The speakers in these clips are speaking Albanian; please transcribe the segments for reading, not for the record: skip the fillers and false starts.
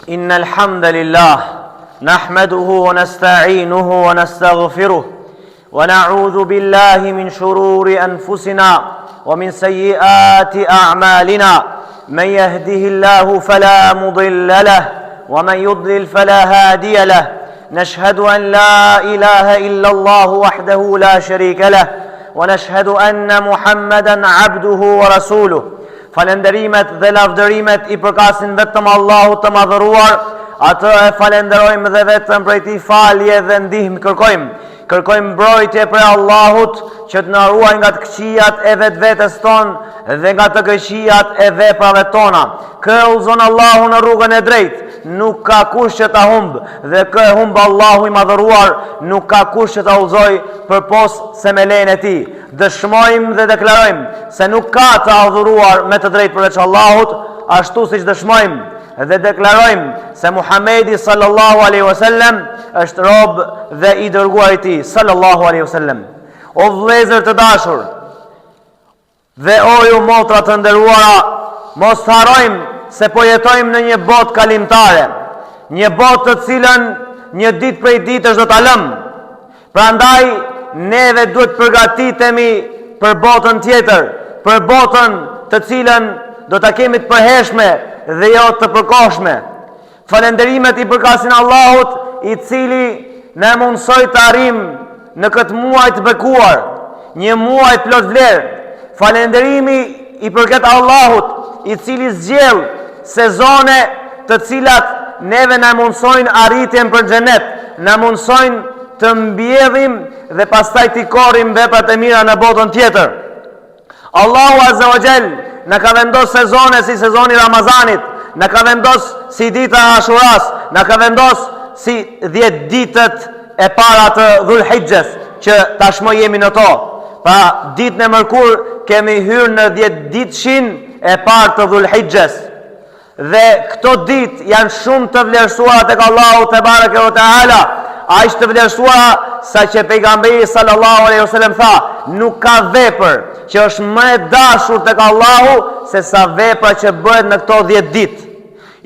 إن الحمد لله نحمده ونستعينه ونستغفره ونعوذ بالله من شرور أنفسنا ومن سيئات أعمالنا من يهده الله فلا مضل له ومن يضلل فلا هادي له نشهد أن لا إله إلا الله وحده لا شريك له ونشهد أن محمدا عبده ورسوله falenderimet dhe lavdërimet I përkasin vetëm Allahut të madhëruar, atë e falenderojmë dhe vetëm prej Tij falje dhe ndihmë kërkojmë mbrojtje prej Allahut që të na ruaj nga të këqijat e vetvetes tonë dhe nga të këqijat e veprave tona. Kë udhëzon Allahu në rrugën e drejtë, nuk ka kush që ta humb, dhe kë e humb Allahu I madhëruar, nuk ka kush që ta udhëzoj përpos se me lejen e Tij. Dëshmojmë dhe deklarojmë se nuk ka të adhuruar me të drejtë përveç Allahut, ashtu siç dëshmojmë dhe deklarojmë se Muhamedi sallallahu alaihi wasallam është rob dhe I dërguar I Tij sallallahu alaihi wasallam. O vëllezër të dashur dhe o ju motra të nderuara, mos harrojmë se po jetojmë në një botë kalimtare, një botë të cilën një ditë prej ditësh do ta lëmë. Prandaj neve duhet përgatitemi për botën tjetër, për botën të cilën do ta kemi të përhershme dhe jo të përkohshme. Falenderimet I përkasin Allahut, I cili na mundsoi të arrijmë në këtë muaj të bekuar, një muaj plot vlerë. Falenderimi I përket Allahut, I cili zgjell sezone të cilat neve na mundsojnë arritjen për xhenet, na mundsojnë të mbjellim dhe pastaj t'i korrim veprat e mira në botën tjetër. Allahu Azza wa Jall na ka vendos sezone si sezoni Ramazanit, na ka vendos si dita e Ashuras, na ka vendos si 10 ditët e para të Dhulhijhes që tashmë jemi në to. Pa ditën e mërkur kemi hyrë në 10 ditëshin e parë të Dhulhijhes. Dhe këto ditë janë shumë të vlerësuara tek Allahu te bareke ve teala. Aq të vlerësuara sa që pejgamberi sallallahu alaihi wasallam tha, nuk ka vepër që është më e dashur tek Allahu se sa vepra që bëhet në këto 10 ditë.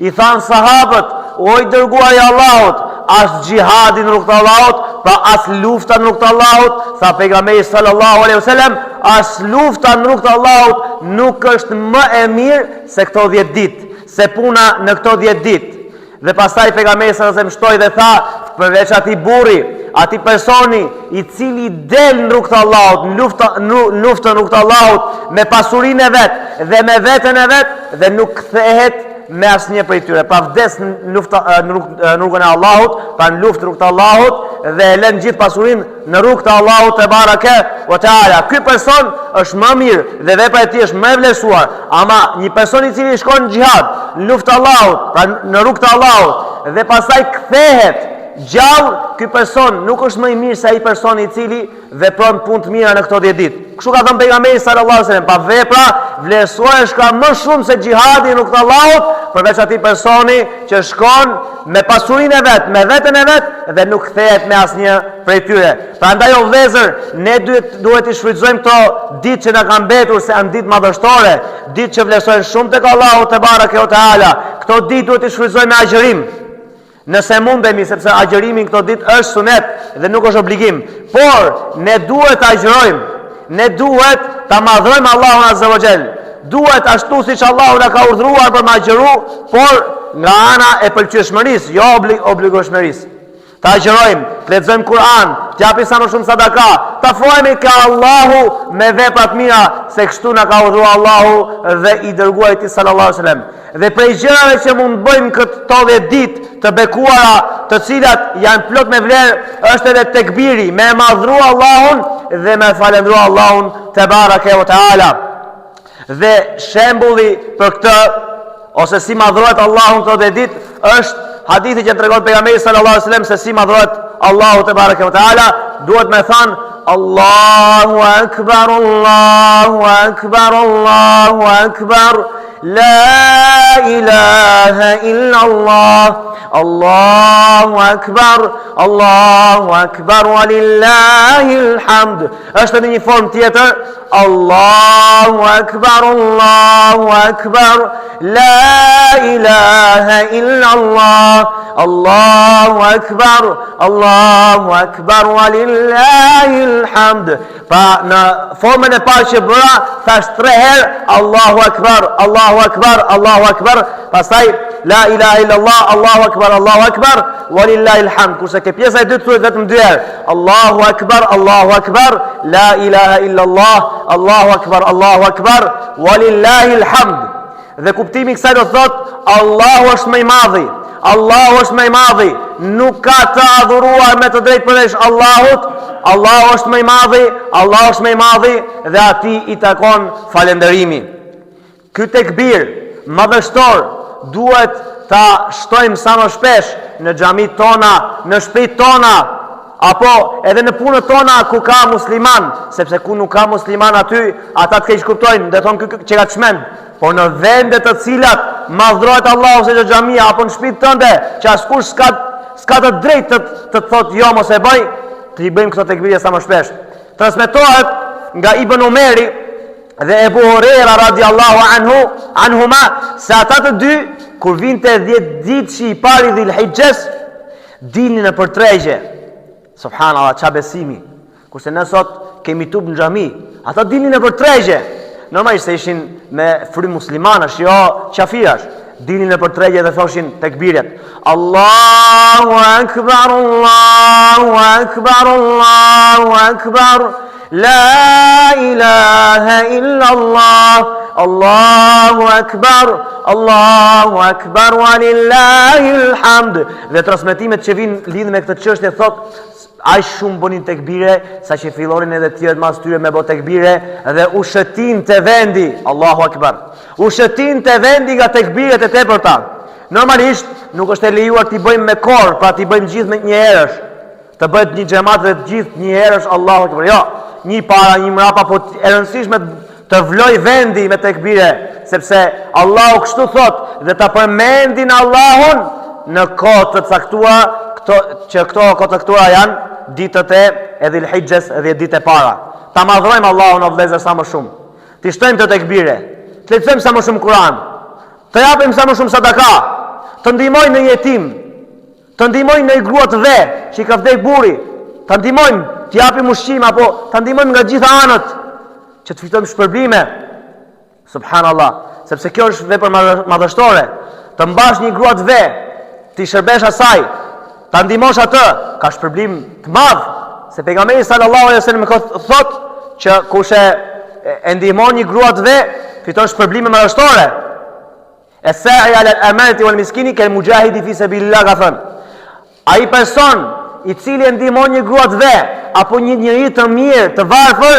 I thanë sahabët, o I dërguari I Allahut, as xhihadi në rrugt të Allahut, pra as lufta në rrugt të Allahut, tha pejgamberi sallallahu alaihi wasallam, as lufta në rrugt të Allahut nuk është më e mirë se këto 10 ditë, se puna në këto 10 ditë. Dhe pastaj pejgamberi sallallahu alaihi wasallam shtoi dhe tha, përveç atij burri, atij personi I cili del në rrugt të Allahut, në luftën në rrugt të Allahut me pasurinë e vet dhe me veten e vet dhe nuk kthehet me asnjë prej tyre, pa vdes në rrugën e Allahut, pa në luftë rrugt të Allahut dhe e lën gjithë pasurinë në rrugt të Allahut te bareke ve teala. Ky person është më mirë dhe vepra e tij është më e vlerësuar, ama një person I cili shkon në xhihad, në luftë të Allahut, pra në rrugt të Allahut dhe pastaj kthehet gjallë, ky person nuk është më I mirë se ai person I cili vepron punë të mira në këto 10 ditë. Kështu ka thënë pejgamberi sallallahu alajhi wasallam, pa vepra vlerësuar është ka më shumë se xhihadi në rrugt të Allahut, përveç atij personi që shkon me pasurinë e vet, me veten e vet dhe nuk kthehet me asnjë prej tyre. Prandaj o vëllezër, ne duhet të shfrytëzojmë këto ditë që na kanë mbetur, se janë ditë madhështore, ditë që vlerësojnë shumë tek Allahu te bareke ve teala. Këto ditë duhet të shfrytëzojmë me agjërim. Nëse mundemi, sepse agjërimi në këto ditë është sunet dhe nuk është obligim, por ne duhet të agjërojmë, ne duhet të madhrojmë Allahun Azza wa Jall, duhet ashtu siç Allahu na ka urdhëruar për agjëru, por nga ana e pëlqyeshmërisë, jo obligoshmërisë. Të agjërojmë, të lexojmë Kur'an, të japim sa më shumë sadaka, të afrohemi ka Allahu me vepra të mira, se kështu na ka urdhëruar Allahu dhe I dërguari I Tij sallallahu alaihi wasallam. Dhe prej gjërave që mund të bëjmë këto 10 ditë të bekuara, të cilat janë plot me vlerë, është edhe tekbiri, me madhruar Allahun dhe me falendruar Allahun te bareke ve teala. Dhe shembulli për këtë, ose si madhrohet Allahun këto 10 ditë, është hadithi që tregon pejgamberi sallallahu alajhi wasallam se si madhrohet Allahu te bareke ve teala. Duhet me thënë Allahu akbar, Allahu akbar, Allahu akbar, la ilaha illa Allah, Allahu akbar, Allahu akbar, walillahil hamd. Është në një formë tjetër, Allahu akbar, Allahu akbar, la ilaha illa Allah, Allahu akbar, Allahu akbar, walillahil hamd. Pa në formën e parë që bëra, thash 3 herë Allahu akbar, Allahu akbar, Allahu akbar, pastaj la ilaha illa Allah, Allahu akbar, walillahil hamd. Kurse ke pjesa e dytë thuhet vetëm 2 herë Allahu akbar, la ilaha illa Allah, Allahu akbar, walillahil hamd. Dhe kuptimi i kësaj do thot Allahu është më i madhi, Allahu është më i madhi, nuk ka të adhuruar me të drejtë përveç Allahut. Allahu është më i madhi, Allahu është më i madhi dhe atij i takon falënderimi. Ky tekbir madhështor duhet ta shtojmë sa më shpesh në xhamit tona, në shtëpitë tona, apo edhe në punët tona ku ka musliman, sepse ku nuk ka musliman aty, ata të keq kuptojnë, dhe thonë që ka çmend. Por në vende të cilat madhrohet Allahu se xhamia apo në shtëpitë tënde, që askush s'ka të drejtë të thotë jo mos e bëj, të i bëjmë këto tekbirje sa më shpesh. Transmetohet nga Ibn Umeri dhe Ebu Huraira radiallahu anhuma se ata të dy kur vinte 10 ditë që i pari Dhul-Hijjes dilnin në përtregje. Subhanallah, qa besimi. Kurse ne sot kemi tup në xhami, ata dilnin në përtregje. Normalisht se ishin me frymë muslimanash, jo qafirash. Dilnin në përtregje dhe thoshin tekbirjet. Allahu akbar, Allahu akbar, Allahu akbar, la ilaha illa Allah, Allahu akbar, walillahil hamd. Dhe transmetimet që vinë lidhë me këtë çështje thot aq shumë bënin tekbire sa që fillonin edhe tjerët mas tyre me bë tekbire dhe u shëtin të vendi. Allahu akbar. U shëtin të vendi nga tekbiret e tepërta. Normalisht nuk është e lejuar t'i bëjmë me korë, pra t'i bëjmë gjithë me një herësh. Të bëhet një xhamat dhe gjithë një herësh Allahu akbar. Jo, një para, një mrapa, po e rëndësishme të vloj vendi me tekbire, sepse Allahu kështu thot dhe ta përmendin Allahun në kohë të caktuara, që këto kohë të caktuara janë ditët e Dhul-Hijjes dhe ditët e para. Ta madhrojmë Allahun o vëllezër sa më shumë. Ti shtojmë të tekbire, të lexojmë sa më shumë Kur'an, të japim sa më shumë sadaka, të ndihmojmë në jetim, të ndihmojmë në grua të ve, që i ka vdek burri, të ndihmojmë, të japim ushqim apo të ndihmojmë nga gjitha anët, që të fitojmë shpërblime. Subhanallah, sepse kjo është vepër madhështore. Të mbash një grua të ve, ti shërbesh asaj, ta ndihmosh atë, ka shpërblim të madh, se pejgamberi sallallahu alaihi wasallam thot që kush e ndihmon një grua të ve, fiton shpërblime madhështore. Es-sa'i 'ala al-amanati wal miskini kal mujahidi fi sabilillah, ka thënë. Ai person i cili e ndihmon një grua të ve apo një njeri të mirë, të varfër,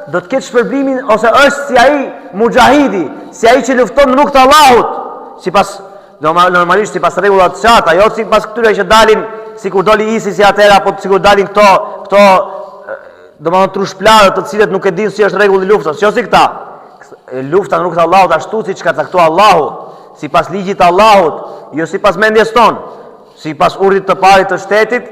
do të ketë shpërblimin ose është si ai mujahidi, si ai që lufton në rrugt të Allahut, sipas normalisht sipas rregullat të qarta, jo sipas këtyre që dalin sikur doli ISIS atëherë apo sikur dalin këto domethënë trushplarë të cilët nuk e dinë si është rregulli i luftës, jo si këta. Lufta në rrugt të Allahut ashtu siç ka caktuar Allahu, sipas ligjit të Allahut, jo sipas mendjes tonë, sipas urdhit të parit të shtetit,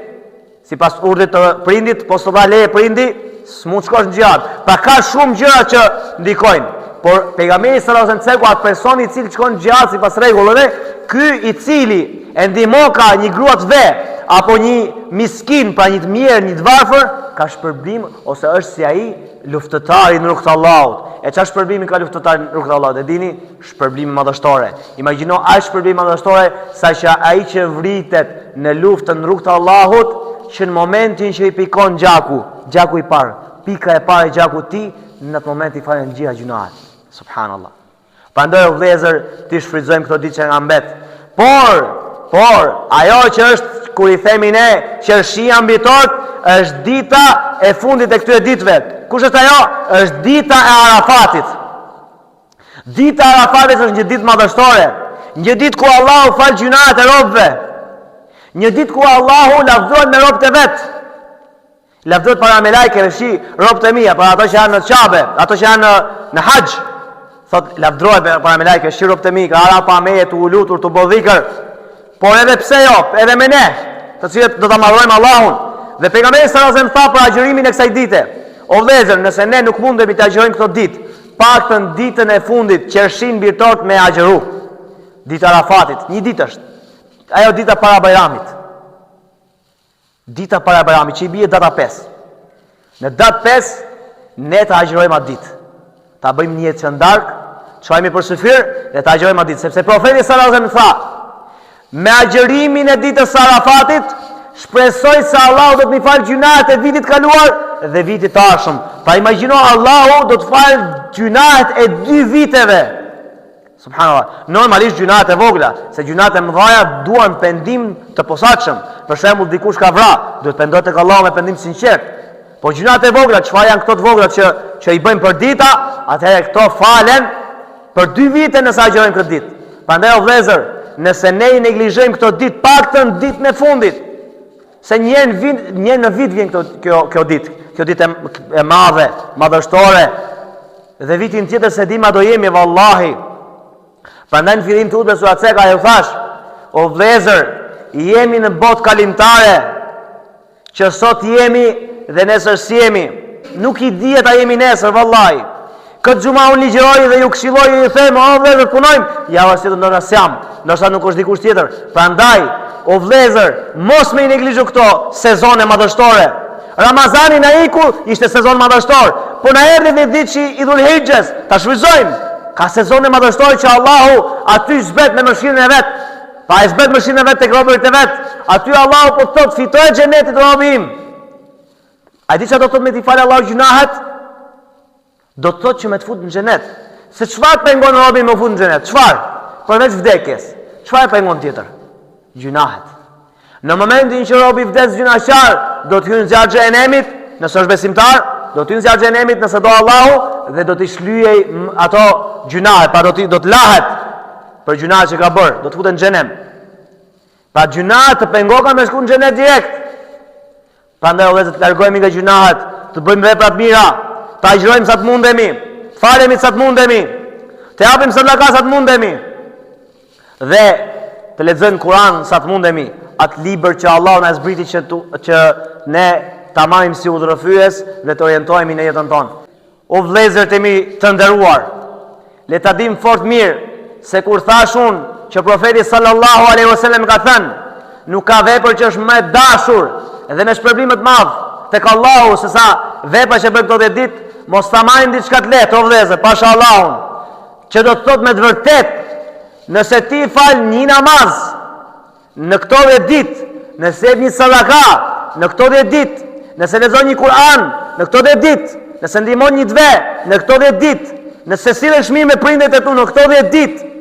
sipas urdhit të prindit, po s'do ta leje prindi, s'mund shkosh në xhihad. Pra ka shumë gjëra që ndikojnë. Por pejgamberi sallallahu alajhi wasallam atë personi i cili shkon në xhihad sipas rregullave, ky i cili e ndihmon ka një grua të ve apo një miskin, pra një të mirë, një të varfër, ka shpërblim ose është si ai luftëtari në rrugt të Allahut. E çfarë shpërblimi ka luftëtari në rrugt të Allahut? E dini, shpërblimi madhështore. Imagjino ai shpërblimi madhështore saqë ai që vritet në luftën në rrugt të Allahut, që në momentin që i pikon gjaku i parë, pika e parë e gjakut ti, në atë moment i falen gjitha gjunat. Subhanallah. Prandaj o vëllezër, ti shfrytëzojmë këto ditë që nga mbet. Por ajo që është kur i themi ne që shia mbi tokë, është dita e fundit e këtyre ditëve. Kush është ajo? Është dita e Arafatit. Dita e Arafatit është një ditë madhështore, një ditë ku Allahu fal gjunat e robëve, një ditë ku Allahu lavdrohet me robët e vet. Lavdrohet para melajkeve, shi robët e mia, para ato që janë në Qabe, ato që janë në Hax. Thot lavdrohet para melajkeve, shi robët e mi, ka ara pa meje të ulutur, të bodhikër. por edhe pse jo, edhe me ne, të cilët do ta madhrojmë Allahun. Dhe pejgamberi sallallahu alajhi wasallam tha për agjërimin e kësaj dite: o vëllezër, nëse ne nuk mundemi të agjërojmë këtë ditë, paktën ditën e fundit qershin birtort me agjëru. Dita Arafatit, një ditë është. Ajo dita para Bajramit. Dita para Bajramit, që i bie data 5. Në datë 5 ne të agjërojmë atë ditë. Ta bëjmë një jetë qëndark, çojmë për syfir dhe ta agjërojmë atë ditë, sepse profeti sallallahu alajhi wasallam tha: me agjërimin e ditës së Arafatit shpresoj se Allahu do të më falë gjunahet e vitit kaluar dhe vitit të ardhshëm. Pa imagjino, Allahu do të falë gjunahet e 2 viteve. Subhanallah. Normalisht gjunahet e vogla, se gjunahet e mëdha duan pendim të posaçëm. Për shembull, dikush ka vrarë, duhet pendohet tek Allahu me pendim sinqert. Po gjunahet e vogla, çfarë janë këto të vogla që i bëjmë për dita, atëherë këto falen për 2 vite nëse agjërojmë këtë ditë. Prandaj o vëllezër, nëse ne i neglizhojmë këtë ditë, paktën ditën e fundit, se një në vit vjen kjo ditë e madhe, madhështore, dhe vitin tjetër se di ma do jemi, vallahi. Prandaj në fillim të hutbes sura Ceka ju thash: o vëllezër, jemi në botë kalimtare, që sot jemi dhe nesër si jemi. Nuk i dihet a jemi nesër, vallahi. Këtë xhuma unë ligjëroj dhe ju këshilloj dhe ju them: o vëllezër, punojmë. Ja vështirë të ndonë asjam, ndoshta nuk është dikush tjetër. Prandaj, o vëllezër, mos me i neglizhu këto sezone madhështore. Ramazani na iku, ishte sezon madhështor, po na erdhi dhe ditë i Dhul Hijjes, ta shfrytëzojmë. Ka sezone madhështore që Allahu aty zbet me mëshirën e vet. Pa e zbet mëshirën e vet tek robërit e vet. Aty Allahu po thot: fitoj xhenetin robi im. A di çfarë do të thotë me t'i falë Allahu gjunahet? Do të thotë që me të fut në xhenet. Se çfarë pengon robin me fut në xhenet? Çfarë? Përveç vdekjes. Çfarë pengon tjetër? Gjunahet. Në momentin që robi vdes gjunaqar, do të hyjë në zjarr xhenemit, nëse është besimtar, do të hyjë në zjarr xhenemit nëse do Allahu dhe do t'i shlyej ato gjunahe, pa do të lahet për gjunahet që ka bërë, do të futet në xhenem. Pa gjunahet të pengohen me shku në xhenet direkt. Prandaj o vëllezër, të largohemi nga gjunahet, të bëjmë vepra të mira, të agjërojmë sa të mundemi, të falemi sa të mundemi, të japim sadaka sa të mundemi dhe të lexojmë Kur'an sa të mundemi, atë libër që Allah na zbriti që ne ta marrim si udhërrëfyes dhe të orientohemi në jetën tonë. O vëllezër të mi të nderuar, le ta dim fort mirë se kur thash unë që profeti sallallahu alaihi wasallam ka thënë: nuk ka vepër që është më e dashur dhe me shpërblim më të madh tek Allahu se sa vepra që bën këtë ditë, mos ta marrin diçka të lehtë, o vëllezër, pasha Allahun, që do të thotë me të vërtet, nëse ti fal një namaz në këto 10 ditë, nëse jep një sadaka në këto 10 ditë, nëse lexon një Kur'an në këto 10 ditë, nëse ndihmon një dve në këto 10 ditë, nëse sillesh mirë me prindërit e tu në këto 10 ditë,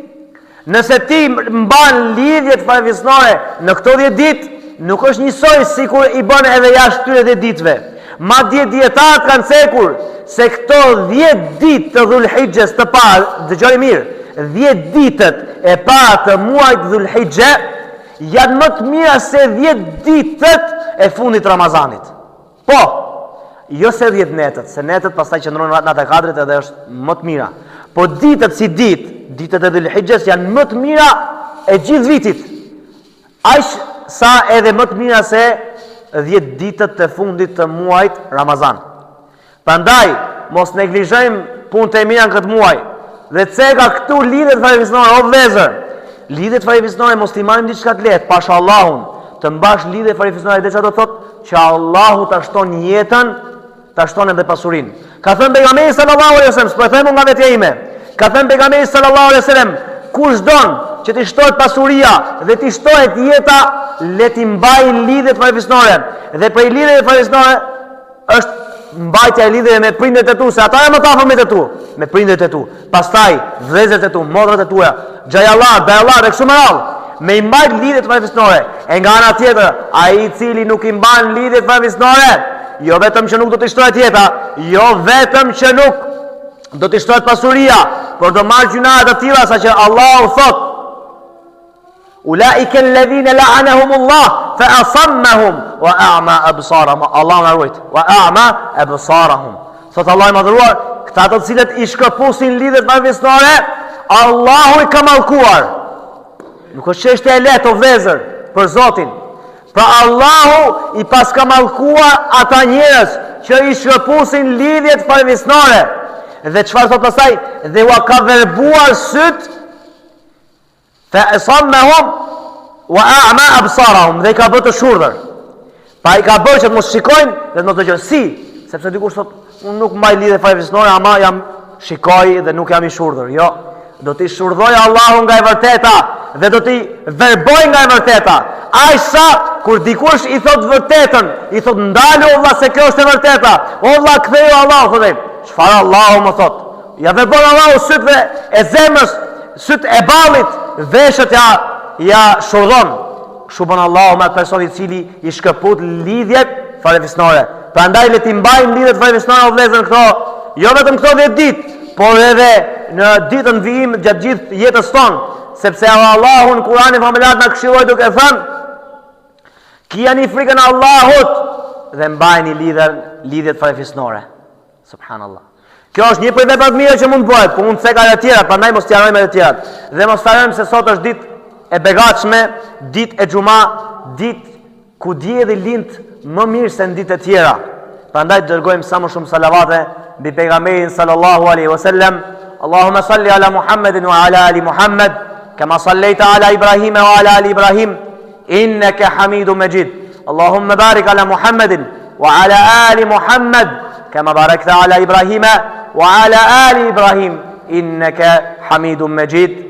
nëse ti mban lidhjet familjarore në këto 10 ditë, nuk është njësoj sikur i bën edhe jashtë këtyre 10 ditëve. Madje dietarët kanë cekur se këto 10 ditë të Dhul Hijjes të parë, dëgjoni mirë, 10 ditët e parë të muajit Dhul Hijje janë më të mira se 10 ditët e fundit Ramazanit. Po, jo se 10 netët, se netët pastaj qëndron natë e kadrit edhe është më të mira. Po ditët si ditët e Dhul Hijjes janë më të mira e gjithë vitit. Aq sa edhe më të mira se 10 ditët të fundit të muajit Ramazan. Prandaj, mos neglizhojmë punët e mira në këtë muaj. Dhe Ceka këtu lidhet farimisnore, o vëllezër. Lidhet farimisnore mos t'i marrim diçka të lehtë, pasha Allahun. Të mbash lidhje farimisnore dhe çfarë do thotë që Allahu ta shton jetën, ta shton edhe pasurinë. Ka thënë pejgamberi sallallahu alaihi wasallam, s'po e them nga vetja ime. Ka thënë pejgamberi sallallahu alaihi wasallam, kush don që t'i shtohet pasuria dhe t'i shtohet jeta, le t'i mbaj lidhjet farimisnore. Dhe prej lidhjeve farimisnore është mbajtja e lidhjeve me prindërit e tu, se ata janë më të afërmit e tu, me prindërit e tu. Pastaj vëllezërit e tu, motrat e tua, xhajallar, dajallar dhe kështu me radhë, me i mbajt lidhjet farimisnore. E nga ana tjetër, ai i cili nuk i mban lidhjet farimisnore, jo vetëm që nuk do t'i shtohet jeta, jo vetëm që nuk do t'i shtohet pasuria, por do marrë gjunahe të tilla saqë Allahu thot: ulaika alladhina la'anahumullah fa asammahum wa a'ma absarahum. Allahu na ruajt. Wa a'ma absarahum. Thot Allahu i madhruar, këta të cilët i shkëpusin lidhjet farimisnore, Allahu i ka mallkuar. Nuk është çështje e lehtë o vëllezër për Zotin. Pra Allahu i paska mallkuar ata njerëz që i shkëpusin lidhjet farefisnore. Dhe çfarë thot pastaj? Dhe u ka verbuar syt fa asammahum wa a'ma absarahum, dhe i ka bërë të shurdhër. Pa i ka bërë që të mos shikojnë dhe të mos dëgjojnë. Si? Sepse dikush thot, unë nuk mbaj lidhje farefisnore, ama jam shikoj dhe nuk jam i shurdhër. Jo, do t'i shurdhoj Allahu nga e vërteta dhe do t'i verboj nga e vërteta. Ajsa, kur dikush i thot vërtetën, i thot ndalu o vlla se kjo është e vërteta, o vlla ktheju Allahu, thotë, çfarë Allahu më thot? Ja verbon Allahu sytve e zemrës, syt e ballit, veshët ja shurdhon. Kështu bën Allahu me atë person i cili i shkëput lidhjet farefisnore. Prandaj le ti mbajmë lidhjet farefisnore o vëllezër këto, jo vetëm këto 10 ditë, por edhe në ditën vijim gjatë gjithë jetës tonë, sepse Allahu në Kur'anin familjar na këshilloi duke thënë: "Kijani frikën e Allahut dhe mbajini lidhjet farefisnore." Subhanallah. Kjo është një prej veprave të mira që mund bëhet, po mund të thekë edhe të tjera, prandaj mos t'i harrojmë edhe të tjerat. Dhe mos harrojmë se sot është ditë e begatshme, ditë e xhuma, ditë ku dielli lind më mirë se në ditë të tjera. Prandaj dërgojmë sa më shumë salavate mbi pejgamberin sallallahu alaihi wasallam. Allahumma salli ala Muhammedin wa ala ali Muhammed, kama sallaita ala Ibrahim wa ala ali Ibrahim, innaka Hamidum Majid. Allahumma barik ala Muhammedin wa ala ali Muhammed, kama barakta ala Ibrahim wa ala ali Ibrahim, innaka Hamidum Majid.